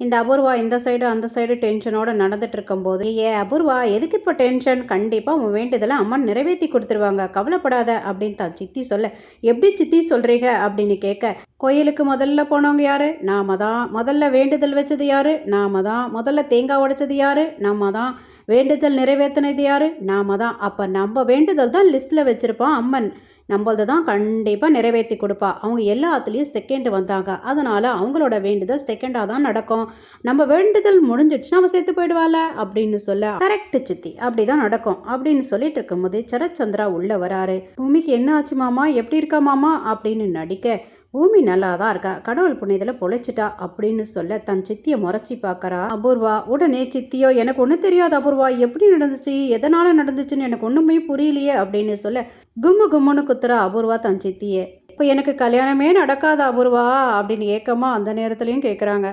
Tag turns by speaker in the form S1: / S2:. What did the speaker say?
S1: இந்த அபூர்வா இந்த சைடு அந்த சைடு டென்ஷனோட நடந்துட்டு இருக்கும்போது, ஏ அபூர்வா எதுக்கு இப்போ டென்ஷன்? கண்டிப்பாக உன் வேண்டுதலை அம்மன் நிறைவேற்றி கொடுத்துருவாங்க, கவலைப்படாத அப்படின்னு தான் சித்தி சொல்ல, எப்படி சித்தி சொல்கிறீங்க அப்படின்னு கேட்க, கோயிலுக்கு முதல்ல போனவங்க யாரு? நாம தான். முதல்ல வேண்டுதல் வச்சது யாரு? நாம தான். முதல்ல தேங்காய் உடைச்சது யாரு? நாம தான். வேண்டுதல் நிறைவேற்றினது யாரு? நாம தான். அப்போ நம்ம வேண்டுதல் தான் லிஸ்ட்டில் வச்சுருப்பான் அம்மன். நம்மளது தான் கண்டிப்பாக நிறைவேற்றி கொடுப்பா. அவங்க எல்லாத்துலேயும் செகண்ட் வந்தாங்க, அதனால் அவங்களோட வேண்டுதல் செகண்டாக தான் நடக்கும். நம்ம வேண்டுதல் முடிஞ்சிடுச்சுன்னா அவன் செத்து போயிடுவாள் அப்படின்னு சொல்ல, கரெக்டு சித்தி, அப்படி தான் நடக்கும் அப்படின்னு சொல்லிட்டு இருக்கும்போது சரச்சந்திரா உள்ளே வராரு. பூமிக்கு என்ன ஆச்சு மாமா, எப்படி இருக்கா மாமா அப்படின்னு நடிக்க, பூமி நல்லா தான் இருக்கா, கடவுள் புண்ணியத்தில் பொழைச்சிட்டா அப்படின்னு சொல்ல தன் சித்தியை முறைச்சி பார்க்கறா அபூர்வா. உடனே சித்தியோ, எனக்கு ஒன்றும் தெரியாது அபூர்வா, எப்படி நடந்துச்சு, எதனால் நடந்துச்சுன்னு எனக்கு ஒன்றுமே புரியலையே அப்படின்னு சொல்ல, கும்மு கும்முன்னு குத்துறா அபூர்வா தன் சித்தியே. இப்போ எனக்கு கல்யாணமே நடக்காத அபூர்வா அப்படின்னு ஏக்கமாக அந்த நேரத்துலையும் கேட்குறாங்க.